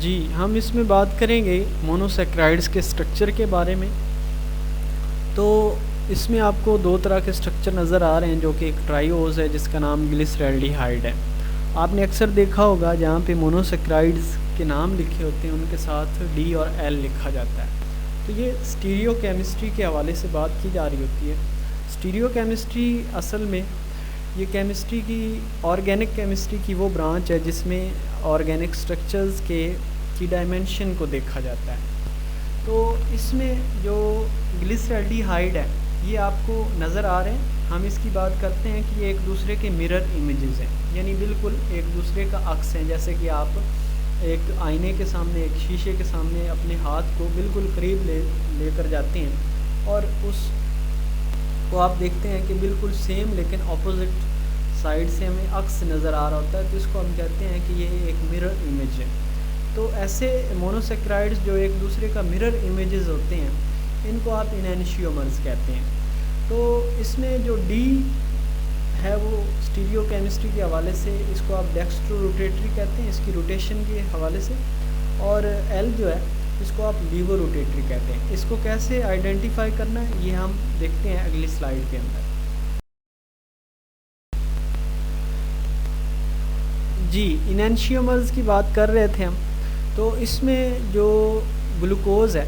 जी, हम इसमें बात करेंगे मोनोसेक्राइड्स के स्ट्रक्चर के बारे में। तो इसमें आपको दो तरह के स्ट्रक्चर नज़र आ रहे हैं, जो कि एक ट्राइओज है जिसका नाम ग्लिसरैल्डिहाइड है। आपने अक्सर देखा होगा जहाँ पे मोनोसेक्राइड्स के नाम लिखे होते हैं उनके साथ डी और एल लिखा जाता है। तो ये स्टीरियो केमिस्ट्री के हवाले से बात की जा रही होती है। स्टीरियो केमिस्ट्री असल में ये केमिस्ट्री की ऑर्गेनिक केमिस्ट्री की वो ब्रांच है जिसमें ऑर्गेनिक स्ट्रक्चर्स की डायमेंशन को देखा जाता है। तो इसमें जो ग्लिसरैल्डिहाइड है ये आपको नज़र आ रहे हैं। हम इसकी बात करते हैं कि ये एक दूसरे के मिरर इमेजेस हैं, यानी बिल्कुल एक दूसरे का अक्स हैं। जैसे कि आप एक आईने के सामने, एक शीशे के सामने अपने हाथ को बिल्कुल करीब लेकर जाते हैं और उस को आप देखते हैं कि बिल्कुल सेम लेकिन ऑपोजिट साइड से हमें अक्स नज़र आ रहा होता है। तो इसको हम कहते हैं कि ये एक मिरर इमेज है। तो ऐसे मोनोसेक्राइड्स जो एक दूसरे का मिरर इमेजेस होते हैं इनको आप इनैनिशियोमर्स कहते हैं। तो इसमें जो डी है वो स्टीरियो केमिस्ट्री के हवाले से इसको आप डेक्स्ट्रो रोटेटरी कहते हैं, इसकी रोटेशन के हवाले से। और एल जो है इसको आप लीवो रोटेटरी कहते हैं। इसको कैसे आइडेंटिफाई करना है ये हम देखते हैं अगली स्लाइड के अंदर। जी, इनैनिशियोमर्स की बात कर रहे थे हम। तो इसमें जो ग्लूकोज है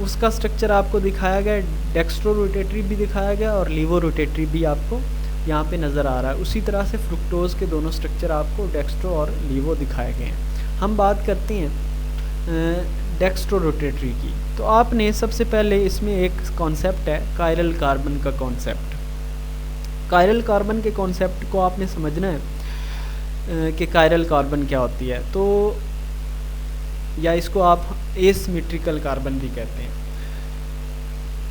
उसका स्ट्रक्चर आपको दिखाया गया, डेक्स्ट्रो रोटेटरी भी दिखाया गया और लीवो रोटेटरी भी आपको यहाँ पे नज़र आ रहा है। उसी तरह से फ्रुक्टोज के दोनों स्ट्रक्चर आपको डेक्स्ट्रो और लीवो दिखाए गए हैं। हम बात करते हैं डेक्स्ट्रो रोटेटरी की। तो आपने सबसे पहले इसमें एक कॉन्सेप्ट है कायरल कार्बन का कॉन्सेप्ट। कायरल कार्बन के कॉन्सेप्ट को आपने समझना है कि कायरल कार्बन क्या होती है। तो या इसको आप एसिमेट्रिकल कार्बन भी कहते हैं।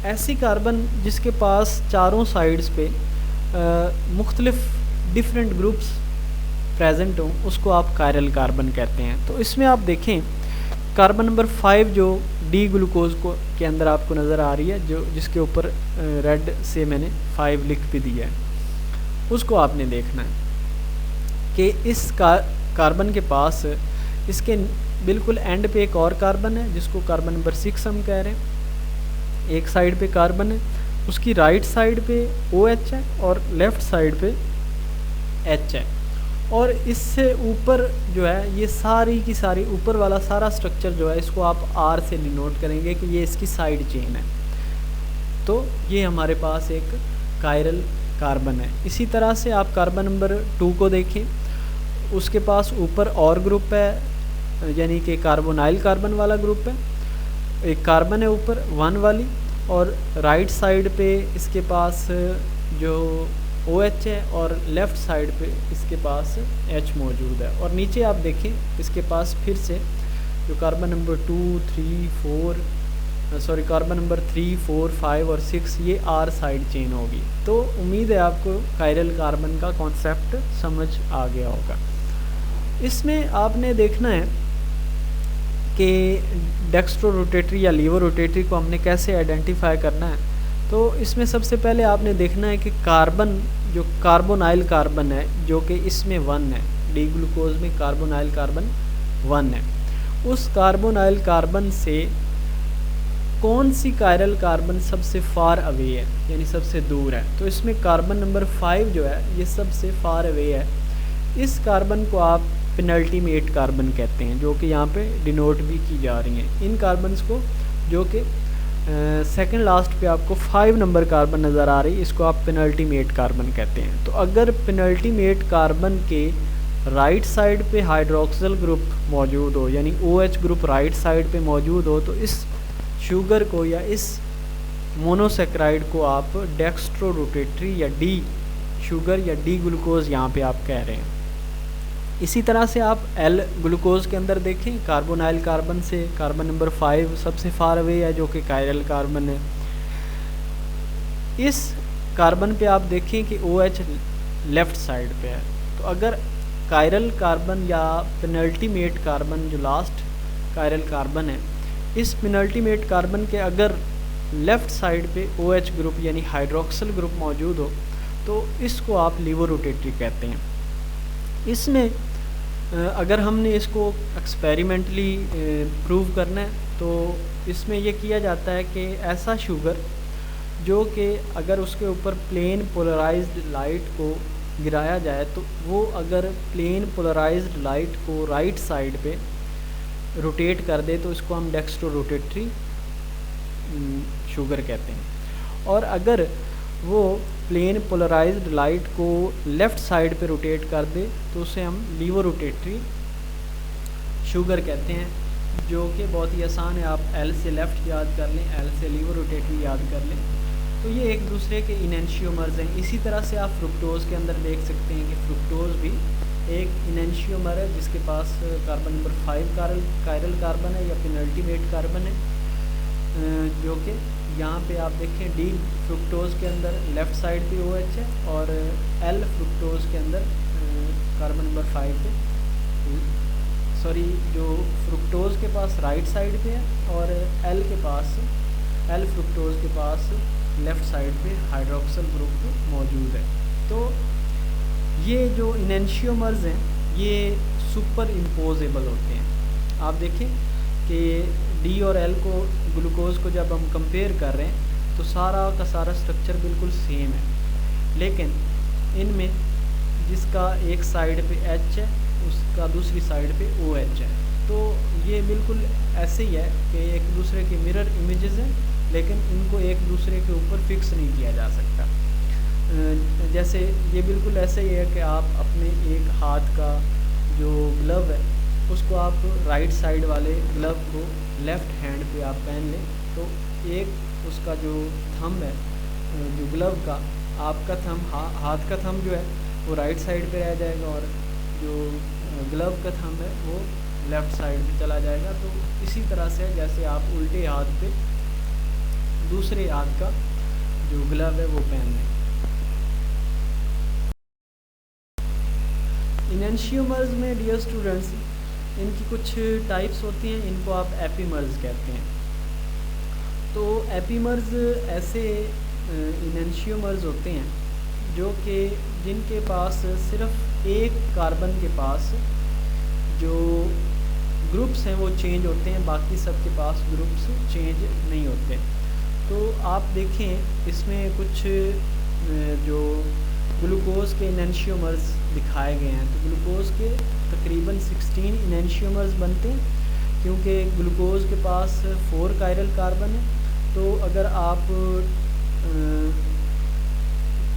ऐसी कार्बन जिसके पास चारों साइड्स पे मुख्तलिफ डिफरेंट ग्रुप्स प्रेजेंट हों उसको आप कायरल कार्बन कहते हैं। तो इसमें आप देखें कार्बन नंबर 5 जो डी ग्लूकोज को के अंदर आपको नज़र आ रही है, जो जिसके ऊपर रेड से मैंने 5 लिख भी दिया है, उसको आपने देखना है कि इस कार्बन के पास इसके बिल्कुल एंड पे एक और कार्बन है जिसको कार्बन नंबर 6 हम कह रहे हैं। एक साइड पे कार्बन है, उसकी राइट साइड पे OH है और लेफ़्ट साइड पे H है। और इससे ऊपर जो है ये सारी की सारी ऊपर वाला सारा स्ट्रक्चर जो है इसको आप R से डिनोट करेंगे कि ये इसकी साइड चेन है। तो ये हमारे पास एक कायरल कार्बन है। इसी तरह से आप कार्बन नंबर 2 को देखें, उसके पास ऊपर और ग्रुप है, यानी कि कार्बोनाइल कार्बन वाला ग्रुप है। एक कार्बन है ऊपर 1 वाली और राइट साइड पे इसके पास जो OH है और लेफ़्ट साइड पे इसके पास H मौजूद है। और नीचे आप देखें इसके पास फिर से जो कार्बन नंबर कार्बन नंबर 3, 4, 5 और 6 ये R साइड चेन होगी। तो उम्मीद है आपको कायरल कार्बन का कॉन्सेप्ट समझ आ गया होगा। इसमें आपने देखना है कि डेक्स्ट्रो रोटेटरी या लीवो रोटेटरी को हमने कैसे आइडेंटिफाई करना है। तो इसमें सबसे पहले आपने देखना है कि कार्बन जो कार्बोनाइल कार्बन है जो कि इसमें 1 है, डी ग्लूकोज में कार्बोनाइल कार्बन 1 है, उस कार्बोनाइल कार्बन से कौन सी कायरल कार्बन सबसे फार अवे है, यानी सबसे दूर है। तो इसमें कार्बन नंबर 5 जो है ये सबसे फार अवे है। इस कार्बन को आप पेनल्टीमेट कार्बन कहते हैं, जो कि यहाँ पे डिनोट भी की जा रही हैं। इन कार्बन्स को जो कि सेकंड लास्ट पे आपको 5 नंबर कार्बन नज़र आ रही है, इसको आप पेनल्टीमेट कार्बन कहते हैं। तो अगर पेनल्टीमेट कार्बन के राइट साइड पे हाइड्रोक्सिल ग्रुप मौजूद हो, यानी OH ग्रुप राइट साइड पे मौजूद हो, तो इस शुगर को या इस मोनोसेक्राइड को आप डेक्स्ट्रो रोटेटरी या डी शुगर या डी ग्लूकोज यहाँ पे आप कह रहे हैं। इसी तरह से आप L ग्लूकोज के अंदर देखें, कार्बोनाइल कार्बन से कार्बन नंबर 5 सबसे फार अवे है जो कि कायरल कार्बन है। इस कार्बन पे आप देखें कि OH लेफ़्ट साइड पे है। तो अगर कायरल कार्बन या पेनल्टीमेट कार्बन जो लास्ट कायरल कार्बन है, इस पेनल्टीमेट कार्बन के अगर लेफ़्ट साइड पे OH ग्रुप यानी हाइड्रोक्सिल ग्रुप मौजूद हो तो इसको आप लीवो रोटेटरी कहते हैं। इसमें अगर हमने इसको एक्सपेरिमेंटली प्रूव करना है तो इसमें ये किया जाता है कि ऐसा शुगर जो कि अगर उसके ऊपर प्लेन पोलराइज्ड लाइट को गिराया जाए तो वो अगर प्लेन पोलराइज्ड लाइट को राइट साइड पे रोटेट कर दे तो इसको हम डेक्स्ट्रो रोटेटरी शुगर कहते हैं। और अगर वो प्लेन पोलराइज्ड लाइट को लेफ़्ट साइड पे रोटेट कर दे तो उसे हम लीवो रोटेटरी शुगर कहते हैं, जो कि बहुत ही आसान है। आप एल से लेफ़्ट याद कर लें, एल से लीवो रोटेटरी याद कर लें, तो ये एक दूसरे के इनेंशियोमर्स हैं। इसी तरह से आप फ्रुक्टोज़ के अंदर देख सकते हैं कि फ्रुक्टोज़ भी एक इनेंशियोमर है जिसके पास कार्बन नंबर 5 कायरल कार्बन है या पेनल्टीमेट कार्बन है, जो कि यहाँ पे आप देखें डी फ्रुक्टोज़ के अंदर लेफ़्ट साइड पे OH है और एल फ्रुक्टोज़ के अंदर कार्बन नंबर 5 पे, सॉरी जो फ्रुक्टोज़ के पास राइट साइड पे है और एल फ्रुक्टोज़ के पास लेफ़्ट साइड पे हाइड्रोक्सिल ग्रुप मौजूद है। तो ये जो इनेंशियोमर्स हैं ये सुपर इम्पोजेबल होते हैं। आप देखें कि डी और एल को ग्लूकोज को जब हम कंपेयर कर रहे हैं तो सारा का सारा स्ट्रक्चर बिल्कुल सेम है, लेकिन इनमें जिसका एक साइड पे H है उसका दूसरी साइड पे OH है। तो ये बिल्कुल ऐसे ही है कि एक दूसरे के मिरर इमेजेस हैं, लेकिन इनको एक दूसरे के ऊपर फिक्स नहीं किया जा सकता। जैसे ये बिल्कुल ऐसे ही है कि आप अपने एक हाथ का जो ग्लव है उसको आप राइट साइड वाले ग्लव को लेफ़्ट हैंड पे आप पहन लें तो एक उसका जो थंब है जो ग्लव का, आपका थंब हाथ का थंब जो है वो राइट साइड पे रह जाएगा और जो ग्लव का थंब है वो लेफ़्ट साइड पे चला जाएगा। तो इसी तरह से जैसे आप उल्टे हाथ पे दूसरे हाथ का जो ग्लव है वो पहन लें। इनेंशियोमर्स में डियर स्टूडेंट्स इनकी कुछ टाइप्स होती हैं, इनको आप एपीमर्स कहते हैं। तो एपीमर्स ऐसे इनेंशियोमर्स होते हैं जो कि जिनके पास सिर्फ एक कार्बन के पास जो ग्रुप्स हैं वो चेंज होते हैं, बाकी सब के पास ग्रुप्स चेंज नहीं होते। तो आप देखें इसमें कुछ जो ग्लूकोज के इनेंशियोमर्स दिखाए गए हैं, तो ग्लूकोज के तकरीबन 16 इनेंशियोमर्स बनते हैं क्योंकि ग्लूकोज के पास 4 कायरल कार्बन है। तो अगर आप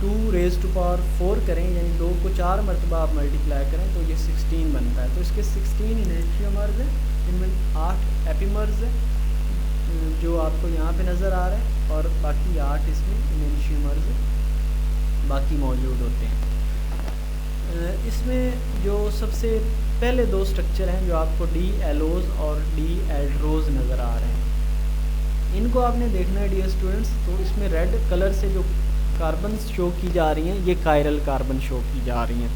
2⁴ करें यानी 2 को 4 मरतबा आप मल्टीप्लाई करें तो ये 16 बनता है। तो इसके 16 इनेंशियोमर्स हैं, इनमें 8 एपीमर्स हैं जो आपको यहाँ पे नज़र आ रहे हैं और बाकी 8 इसमें इनेंशियोमर्स बाकी मौजूद होते हैं। इसमें जो सबसे पहले 2 स्ट्रक्चर हैं जो आपको डी एलोज और डी एल्ड्रोज नज़र आ रहे हैं, इनको आपने देखना है डियर स्टूडेंट्स। तो इसमें रेड कलर से जो कार्बन शो की जा रही हैं ये कायरल कार्बन शो की जा रही हैं।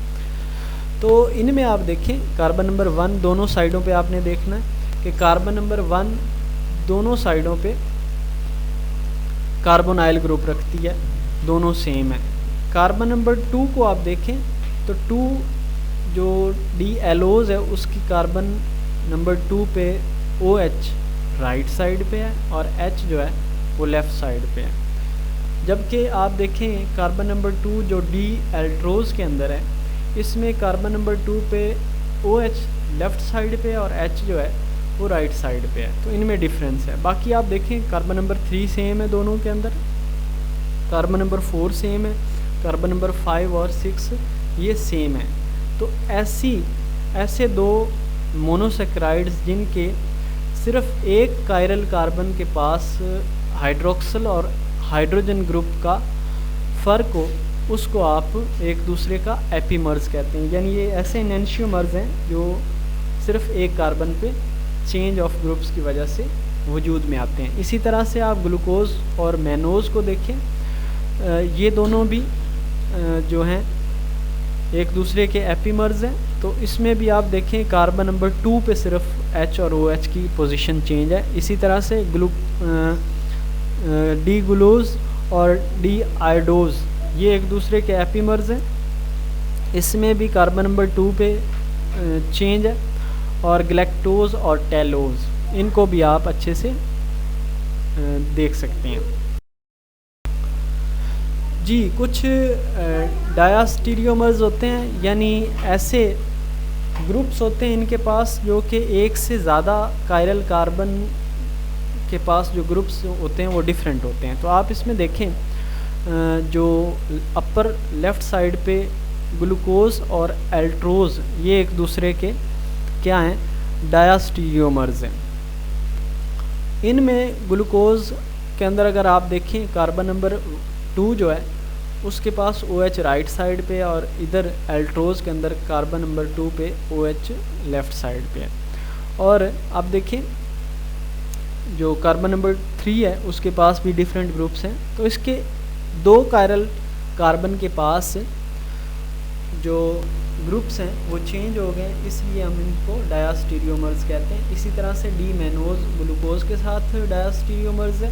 तो इनमें आप देखें कार्बन नंबर 1 दोनों साइडों पे आपने देखना है कि कार्बन नंबर 1 दोनों साइडों पे कार्बोनाइल ग्रुप रखती है, दोनों सेम है। कार्बन नंबर 2 को आप देखें तो 2 जो डी एलोज है उसकी कार्बन नंबर 2 पे OH राइट साइड पे है और H जो है वो लेफ़्ट साइड पे है। जबकि आप देखें कार्बन नंबर 2 जो डी एल्ड्रोज के अंदर है इसमें कार्बन नंबर 2 पे OH लेफ़्ट साइड पे और H जो है वो राइट साइड पे है। तो इनमें डिफरेंस है। बाकी आप देखें कार्बन नंबर 3 सेम है दोनों के अंदर, कार्बन नंबर 4 सेम है, कार्बन नंबर 5 और 6 ये सेम है। तो ऐसे 2 मोनोसेक्राइड्स जिनके सिर्फ एक कायरल कार्बन के पास हाइड्रोक्सिल और हाइड्रोजन ग्रुप का फ़र्क हो उसको आप एक दूसरे का एपीमर्स कहते हैं। यानी ये ऐसे इनेंशियोमर्स हैं जो सिर्फ एक कार्बन पे चेंज ऑफ ग्रुप्स की वजह से वजूद में आते हैं। इसी तरह से आप ग्लूकोज और मैनोज को देखें, ये दोनों भी जो हैं एक दूसरे के एपीमर्स हैं। तो इसमें भी आप देखें कार्बन नंबर 2 पे सिर्फ H और OH की पोजीशन चेंज है। इसी तरह से डी ग्लूकोज और डी आयोडोज ये एक दूसरे के एपीमर्स हैं। इसमें भी कार्बन नंबर 2 पे चेंज है, और गैलेक्टोज और टेलोज, इनको भी आप अच्छे से देख सकते हैं। जी, कुछ डायास्टीरियोमर्स होते हैं, यानी ऐसे ग्रुप्स होते हैं इनके पास जो कि एक से ज़्यादा कायरल कार्बन के पास जो ग्रुप्स होते हैं वो डिफरेंट होते हैं। तो आप इसमें देखें जो अपर लेफ़्ट साइड पे ग्लूकोज और एल्ट्रोज, ये एक दूसरे के क्या हैं, डायास्टीरियोमर्स हैं। इनमें ग्लूकोज के अंदर अगर आप देखें कार्बन नंबर 2 जो है उसके पास OH राइट साइड पे, और इधर एल्ट्रोज के अंदर कार्बन नंबर 2 पे OH लेफ़्ट साइड पे है। और आप देखें जो कार्बन नंबर 3 है उसके पास भी डिफरेंट ग्रुप्स हैं। तो इसके 2 कायरल कार्बन के पास जो ग्रुप्स हैं वो चेंज हो गए, इसलिए हम इनको डायास्टीरियोमर्स कहते हैं। इसी तरह से डी मैनोज ग्लूकोज के साथ डायास्टीरियोमर्स है,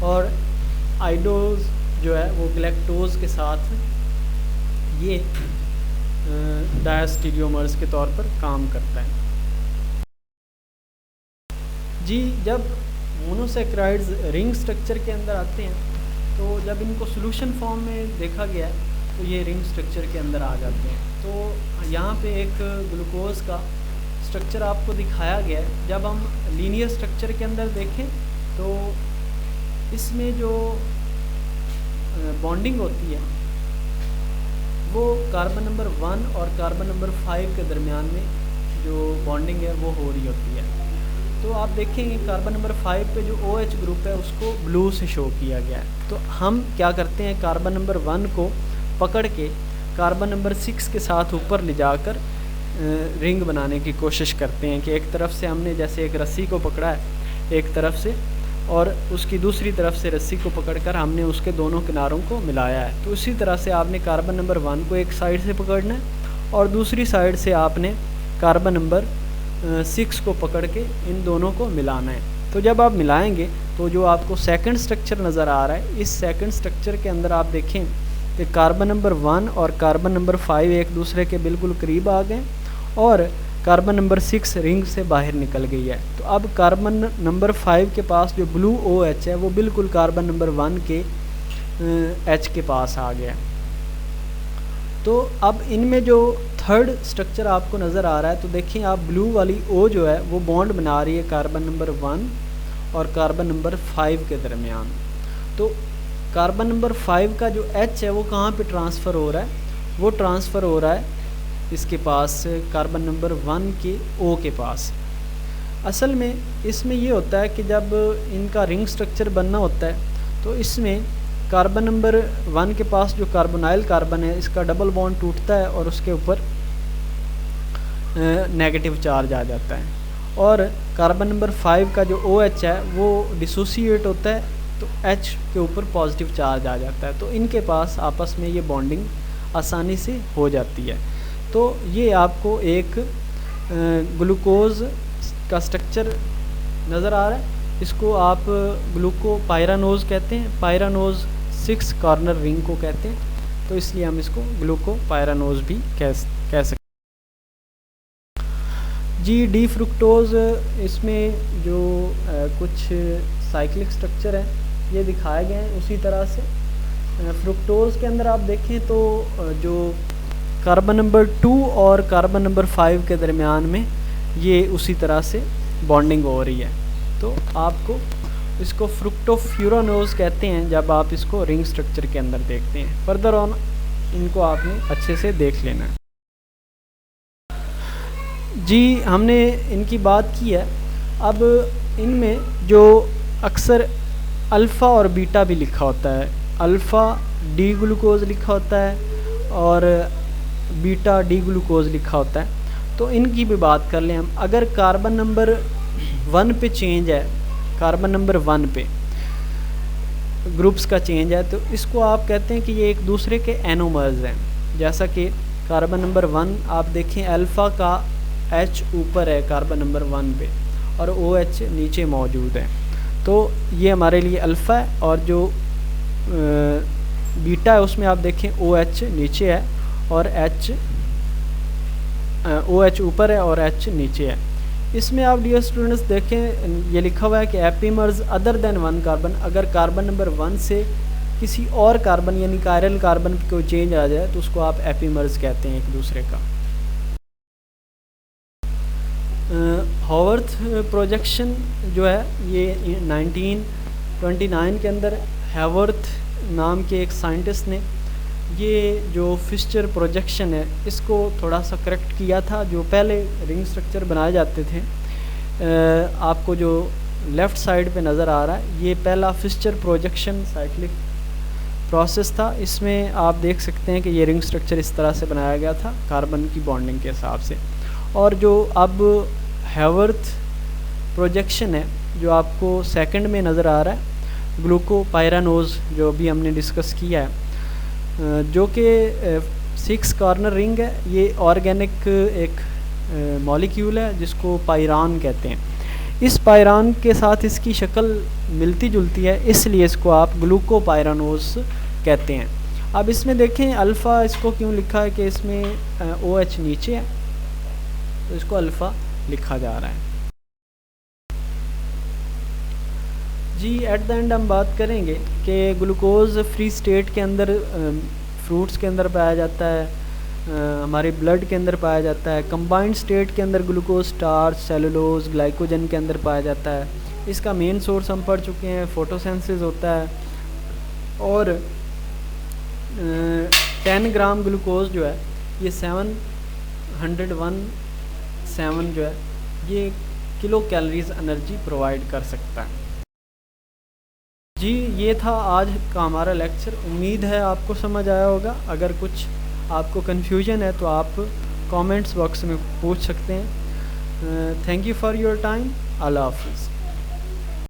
और आइडोज जो है वो गैलेक्टोज के साथ ये डायास्टीरियोमर्स के तौर पर काम करता है। जी, जब मोनोसैकेराइड्स रिंग स्ट्रक्चर के अंदर आते हैं तो जब इनको सॉल्यूशन फॉर्म में देखा गया तो ये रिंग स्ट्रक्चर के अंदर आ जाते हैं। तो यहाँ पे एक ग्लूकोज का स्ट्रक्चर आपको दिखाया गया है। जब हम लीनियर स्ट्रक्चर के अंदर देखें तो इसमें जो बॉन्डिंग होती है वो कार्बन नंबर 1 और कार्बन नंबर 5 के दरमियान में जो बॉन्डिंग है वो हो रही होती है। तो आप देखेंगे कार्बन नंबर 5 पे जो OH ग्रुप है उसको ब्लू से शो किया गया है। तो हम क्या करते हैं, कार्बन नंबर 1 को पकड़ के कार्बन नंबर 6 के साथ ऊपर ले जाकर रिंग बनाने की कोशिश करते हैं कि एक तरफ से हमने जैसे एक रस्सी को पकड़ा है एक तरफ से, और उसकी दूसरी तरफ से रस्सी को पकड़कर हमने उसके दोनों किनारों को मिलाया है। तो उसी तरह से आपने कार्बन नंबर 1 को एक साइड से पकड़ना है और दूसरी साइड से आपने कार्बन नंबर 6 को पकड़ के इन दोनों को मिलाना है। तो जब आप मिलाएंगे तो जो आपको सेकंड स्ट्रक्चर नज़र आ रहा है, इस सेकंड स्ट्रक्चर के अंदर आप देखें कि कार्बन नंबर 1 और कार्बन नंबर 5 एक दूसरे के बिल्कुल करीब आ गए और कार्बन नंबर 6 रिंग से बाहर निकल गई है। तो अब कार्बन नंबर 5 के पास जो ब्लू OH है वो बिल्कुल कार्बन नंबर 1 के H के पास आ गया। तो अब इनमें जो थर्ड स्ट्रक्चर आपको नज़र आ रहा है, तो देखिए आप ब्लू वाली O जो है वो बॉन्ड बना रही है कार्बन नंबर 1 और कार्बन नंबर 5 के दरमियान। तो कार्बन नंबर 5 का जो H है वो कहाँ पे ट्रांसफ़र हो रहा है, वो ट्रांसफ़र हो रहा है इसके पास कार्बन नंबर 1 के O के पास। असल में इसमें ये होता है कि जब इनका रिंग स्ट्रक्चर बनना होता है तो इसमें कार्बन नंबर 1 के पास जो कार्बोनाइल कार्बन है इसका डबल बॉन्ड टूटता है और उसके ऊपर नेगेटिव चार्ज आ जाता है, और कार्बन नंबर 5 का जो OH है वो डिसोसिएट होता है तो H के ऊपर पॉजिटिव चार्ज आ जाता है। तो इनके पास आपस में ये बॉन्डिंग आसानी से हो जाती है। तो ये आपको एक ग्लूकोज का स्ट्रक्चर नज़र आ रहा है, इसको आप ग्लूकोपाइरानोज कहते हैं, पाइरानोज 6 कॉर्नर रिंग को कहते हैं, तो इसलिए हम इसको ग्लूकोपाइरानोज भी कह सकते हैं। जी, डी फ्रुक्टोज, इसमें जो कुछ साइक्लिक स्ट्रक्चर है ये दिखाए गए हैं। उसी तरह से फ्रुक्टोज के अंदर आप देखें तो जो कार्बन नंबर 2 और कार्बन नंबर 5 के दरमियान में ये उसी तरह से बॉन्डिंग हो रही है। तो आपको इसको फ्रुक्टोफ्यूरानोज कहते हैं जब आप इसको रिंग स्ट्रक्चर के अंदर देखते हैं। फर्दर ऑन इनको आपने अच्छे से देख लेना है। जी, हमने इनकी बात की है। अब इनमें जो अक्सर अल्फ़ा और बीटा भी लिखा होता है, अल्फ़ा डी ग्लूकोज लिखा होता है और बीटा डी ग्लूकोज लिखा होता है। तो इनकी भी बात कर लें हम। अगर कार्बन नंबर 1 पे चेंज है, कार्बन नंबर 1 पे ग्रुप्स का चेंज है, तो इसको आप कहते हैं कि ये एक दूसरे के एनोमर्स हैं। जैसा कि कार्बन नंबर 1 आप देखें अल्फ़ा का H ऊपर है कार्बन नंबर 1 पे और OH नीचे मौजूद है, तो ये हमारे लिए अल्फ़ा है। और जो बीटा है उसमें आप देखें OH नीचे है और H OH ऊपर है और H नीचे है। इसमें आप डियर स्टूडेंट्स देखें, ये लिखा हुआ है कि एपीमर्स अदर देन 1 कार्बन, अगर कार्बन नंबर 1 से किसी और कार्बन यानी कायरल कार्बन को चेंज आ जाए तो उसको आप एपीमर्स कहते हैं एक दूसरे का। हॉवर्थ प्रोजेक्शन जो है ये 1929 के अंदर हैवर्थ नाम के एक साइंटिस्ट ने ये जो फिस्चर प्रोजेक्शन है इसको थोड़ा सा करेक्ट किया था। जो पहले रिंग स्ट्रक्चर बनाए जाते थे, आपको जो लेफ़्ट साइड पे नज़र आ रहा है, ये पहला फिस्चर प्रोजेक्शन साइक्लिक प्रोसेस था। इसमें आप देख सकते हैं कि ये रिंग स्ट्रक्चर इस तरह से बनाया गया था कार्बन की बॉन्डिंग के हिसाब से। और जो अब हैवर्थ प्रोजेक्शन है जो आपको सेकंड में नज़र आ रहा है, ग्लूकोपाइरानोज जो अभी हमने डिस्कस किया है, जो कि 6 कॉर्नर रिंग है। ये ऑर्गेनिक एक मॉलिक्यूल है जिसको पायरान कहते हैं। इस पायरान के साथ इसकी शक्ल मिलती जुलती है, इसलिए इसको आप ग्लूकोपाइरानोज कहते हैं। अब इसमें देखें अल्फ़ा इसको क्यों लिखा है कि इसमें OH नीचे है तो इसको अल्फ़ा लिखा जा रहा है। जी एट द एंड हम बात करेंगे कि ग्लूकोज फ्री स्टेट के अंदर फ्रूट्स के अंदर पाया जाता है, हमारे ब्लड के अंदर पाया जाता है। कंबाइंड स्टेट के अंदर ग्लूकोज स्टार्च, सेलुलोज, ग्लाइकोजन के अंदर पाया जाता है। इसका मेन सोर्स हम पढ़ चुके हैं, फोटोसिंथेसिस होता है। और 10 ग्राम ग्लूकोज जो है ये 717 जो है ये किलो कैलोरीज एनर्जी प्रोवाइड कर सकता है। जी ये था आज का हमारा लेक्चर। उम्मीद है आपको समझ आया होगा। अगर कुछ आपको कन्फ्यूजन है तो आप कमेंट्स बॉक्स में पूछ सकते हैं। Thank you for your time. Allah हाफिज़।